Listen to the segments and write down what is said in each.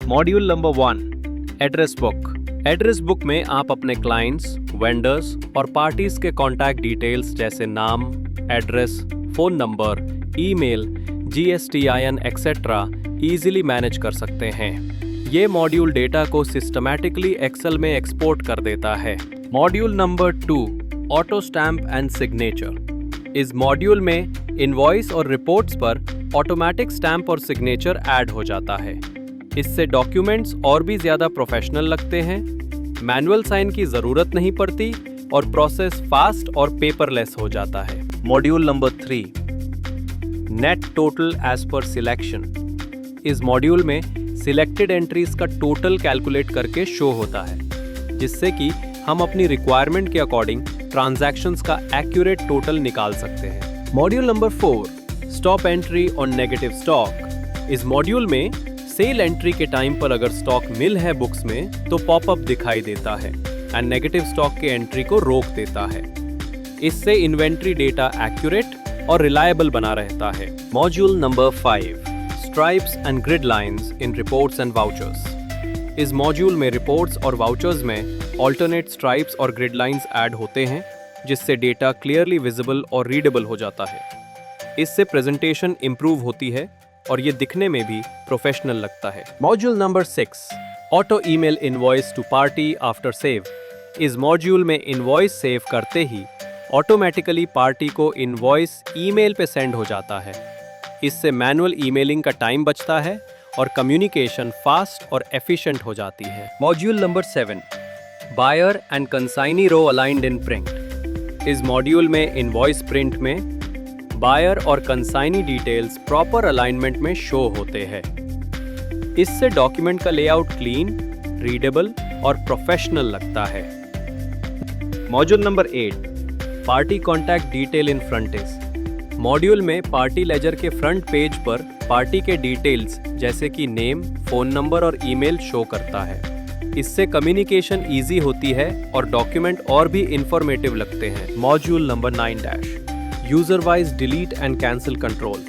Module number 1, address book. Address book में आप अपने क्लाइंट्स, वेंडर्स और पार्टीज के कॉन्टैक्ट डिटेल्स जैसे नाम, address, phone number, email, GSTIN etcetera easily manage कर सकते हैं। ये मॉड्यूल डेटा को सिस्टमैटिकली एक्सेल में एक्सपोर्ट कर देता है। Module number 2, auto stamp and signature. इस मॉड्यूल में इनवॉइस और रिपोर्ट्स पर ऑटोमेटिक स्टैम्प और सिग्नेचर ऐड हो जाता है। इससे डॉक्यूमेंट्स और भी ज्यादा प्रोफेशनल लगते हैं, मैनुअल साइन की जरूरत नहीं पड़ती और प्रोसेस फास्ट और पेपरलेस हो जाता है। Module number 3, net total as per selection. इस मॉड्यूल में सिलेक्टेड एंट्रीज का टोटल कैलकुलेट करके शो होता है, जिससे कि हम अपनी रिक्वायरमेंट के अकॉर्डिंग ट्रांजैक्शंस का एक्यूरेट टोटल निकाल सकते हैं। Module number 4, stop entry on negative stock. इस मॉड्यूल में सेल एंट्री के टाइम पर अगर स्टॉक मिल है बुक्स में तो पॉपअप दिखाई देता है एंड नेगेटिव स्टॉक के एंट्री को रोक देता है। इससे इन्वेंट्री डेटा एक्यूरेट और रिलायबल बना रहता है। Module number 5, stripes and grid lines in reports and vouchers. इस मॉड्यूल में रिपोर्ट्स और वाउचर्स में ऑल्टरनेट स्ट्राइप्स और ग्रिड लाइंस ऐड होते हैं, जिससे डेटा क्लियरली विजिबल और रीडेबल हो जाता है। इससे प्रेजेंटेशन इंप्रूव होती है और ये दिखने में भी प्रोफेशनल लगता है। Module number 6, auto email invoice to party after save. इस मॉड्यूल में इनवॉइस सेव करते ही ऑटोमेटिकली पार्टी को इनवॉइस ईमेल पे सेंड हो जाता है। इससे मैनुअल ईमेलिंग का टाइम बचता है और कम्युनिकेशन फास्ट और एफिशिएंट हो जाती है। Module number 7, buyer and consignee row aligned in print. इस मॉड्यूल में इनवॉइस प्रिंट में बायर और कंसाइनी डिटेल्स प्रॉपर अलाइनमेंट में शो होते हैं। इससे डॉक्यूमेंट का लेआउट क्लीन, रीडेबल और प्रोफेशनल लगता है। Module number 8, party contact detail in frontage. Module में पार्टी लेजर के फ्रंट पेज पर पार्टी के डिटेल्स जैसे कि नेम, फोन नंबर और ईमेल शो करता है। इससे कम्युनिकेशन इजी होती है और डॉक्यूमेंट और भी इंफॉर्मेटिव लगते हैं। Module number 9, user wise delete and cancel control.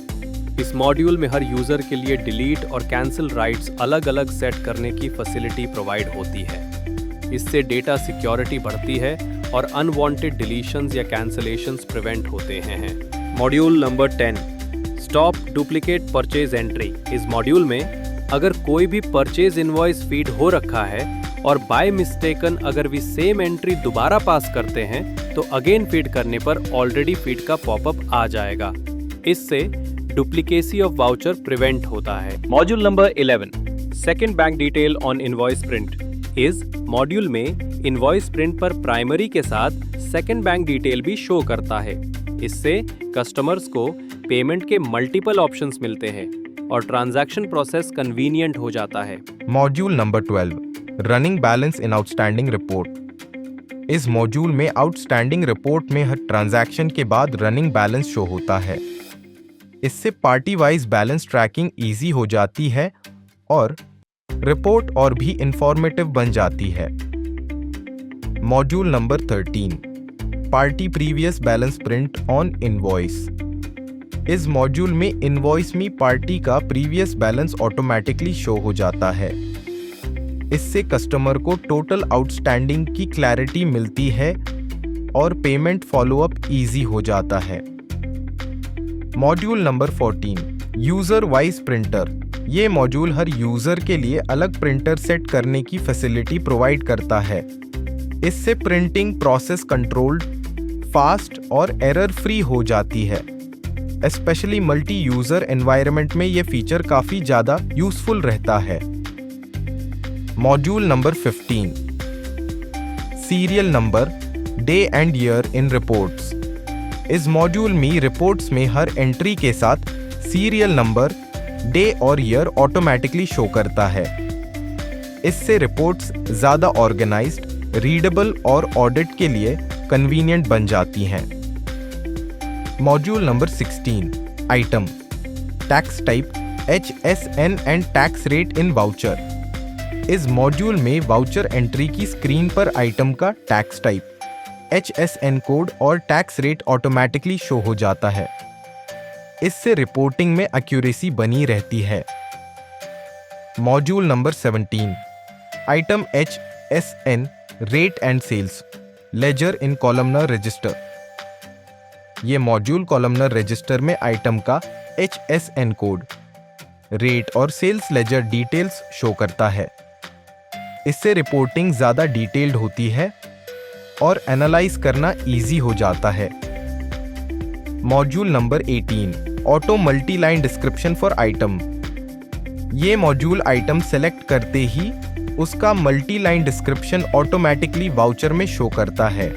इस मॉड्यूल में हर यूजर के लिए डिलीट और कैंसिल राइट्स अलग अलग सेट करने की फैसिलिटी प्रोवाइड होती है। इससे डेटा सिक्योरिटी बढ़ती है और अनवांटेड डिलीशंस या कैंसिलेशंस प्रिवेंट होते हैं। Module number 10, stop duplicate purchase entry. इस मॉड्यूल में अगर कोई भी परचेज इनवॉइस फीड हो रखा है और बाय मिस्टेकन अगर वी सेम एंट्री दोबारा पास करते हैं तो अगेन फीड करने पर ऑलरेडी फीड का पॉपअप आ जाएगा। इससे डुप्लीकेसी ऑफ वाउचर प्रिवेंट होता है। Module number 11, second bank detail on invoice print. इस मॉड्यूल में इनवॉइस प्रिंट पर प्राइमरी के साथ सेकंड बैंक डिटेल भी शो करता है। इससे कस्टमर्स को पेमेंट के मल्टीपल ऑप्शंस मिलते हैं और ट्रांजैक्शन प्रोसेस कन्वीनियंट हो जाता है। मॉड्यूल नंबर 12, रनिंग बैलेंस इन आउटस्टैंडिंग रिपोर्ट। इस मॉड्यूल में आउटस्टैंडिंग रिपोर्ट में हर ट्रांजैक्शन के बाद रनिंग बैलेंस शो होता है। इससे party wise balance tracking easy हो जाती है और रिपोर्ट और भी इंफॉर्मेटिव बन जाती है। Module number 13, party previous balance print on invoice. इस मॉड्यूल में इनवॉइस में पार्टी का प्रीवियस बैलेंस ऑटोमेटिकली शो हो जाता है। इससे कस्टमर को टोटल आउटस्टैंडिंग की क्लैरिटी मिलती है और पेमेंट फॉलोअप इजी हो जाता है। Module number 14, user wise printer. ये मॉड्यूल हर यूजर के लिए अलग प्रिंटर सेट करने की फैसिलिटी प्रोवाइड करता है। इससे प्रिंटिंग प्रोसेस कंट्रोल्ड, फास्ट और एरर फ्री हो जाती है। स्पेशली मल्टी यूजर एनवायरनमेंट में ये फीचर काफी ज्यादा यूजफुल रहता है। Module number 15, serial number, day and year in reports. इस मॉड्यूल में रिपोर्ट्स में हर एंट्री के साथ सीरियल नंबर, डे और ईयर ऑटोमेटिकली शो करता है। इससे रिपोर्ट्स ज्यादा ऑर्गेनाइज्ड, रीडेबल और ऑडिट के लिए कन्वीनियंट बन जाती हैं। Module number 16, item, tax type, HSN and tax rate in voucher. इस मॉड्यूल में वाउचर एंट्री की स्क्रीन पर आइटम का टैक्स टाइप, HSN कोड और टैक्स रेट ऑटोमेटिकली शो हो जाता है। इससे रिपोर्टिंग में एक्यूरेसी बनी रहती है। Module number 17 item HSN rate and sales ledger in columnar register. ये मॉड्यूल कॉलमनर रजिस्टर में आइटम का HSN कोड, रेट और सेल्स लेजर डिटेल्स शो करता है। इससे रिपोर्टिंग ज़्यादा डिटेल्ड होती है और एनालाइज करना इजी हो जाता है। Module number 18 auto multi line description for item. ये मॉड्यूल आइटम सेलेक्ट करते ही उसका multi line description automatically voucher में शो करता है।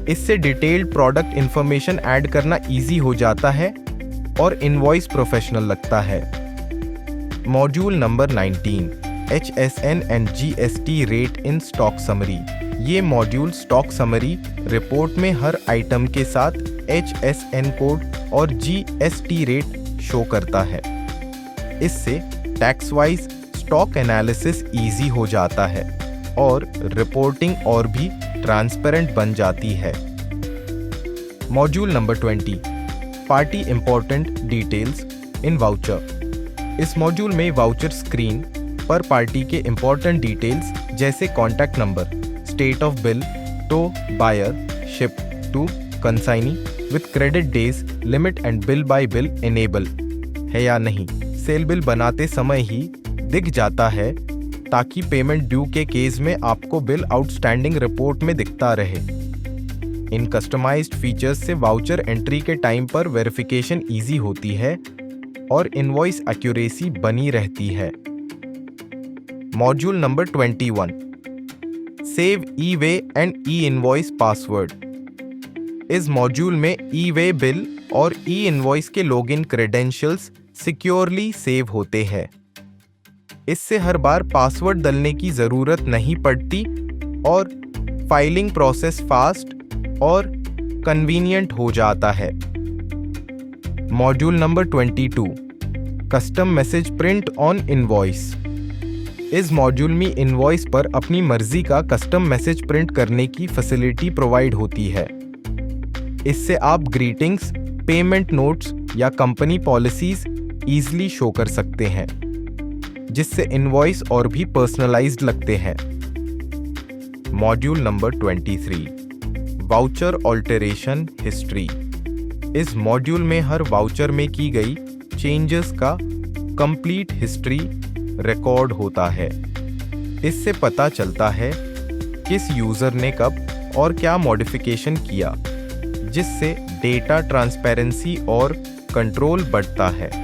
इससे डिटेल्ड प्रोडक्ट इंफॉर्मेशन ऐड करना इजी हो जाता है और इनवॉइस प्रोफेशनल लगता है। Module number 19 HSN and GST rate in stock summary. ये मॉड्यूल स्टॉक समरी रिपोर्ट में हर आइटम के साथ HSN कोड और GST रेट शो करता है। इससे tax wise stock analysis easy हो जाता है और रिपोर्टिंग और भी ट्रांसपेरेंट बन जाती है। Module number 20 party important details in voucher. इस मॉड्यूल में वाउचर स्क्रीन पर पार्टी के इंपॉर्टेंट डिटेल्स जैसे contact number, state of bill, to buyer, ship to consignee with credit days, limit and bill by bill enable है या नहीं, cell bill बनाते समय ही दिख जाता है ताकि पेमेंट ड्यू के केस में आपको बिल आउटस्टैंडिंग रिपोर्ट में दिखता रहे। इन कस्टमाइज्ड फीचर्स से वाउचर एंट्री के टाइम पर वेरिफिकेशन इजी होती है और इनवॉइस एक्यूरेसी बनी रहती है। Module number 21 save e-way and e-invoice password. इस मॉड्यूल में ई-वे बिल और ई-इनवॉइस के लॉगिन क्रेडेंशियल्स सिक्योरली सेव होते हैं। इससे हर बार पासवर्ड डालने की ज़रूरत नहीं पड़ती और फाइलिंग प्रोसेस फास्ट और कन्वीनियंट हो जाता है। Module number 22 custom message print on invoice. इस मॉड्यूल में इनवॉइस पर अपनी मर्जी का कस्टम मैसेज प्रिंट करने की फैसिलिटी प्रोवाइड होती है। इससे आप ग्रीटिंग्स, पेमेंट नोट्स या कंपनी पॉलिसीज ईजिली शो कर सकते हैं, जिससे इनवॉइस और भी पर्सनलाइज्ड लगते हैं। Module number 23 voucher alteration history. इस मॉड्यूल में हर वाउचर में की गई चेंजेस का कंप्लीट हिस्ट्री रिकॉर्ड होता है। इससे पता चलता है किस यूजर ने कब और क्या मॉडिफिकेशन किया, जिससे डेटा ट्रांसपेरेंसी और कंट्रोल बढ़ता है।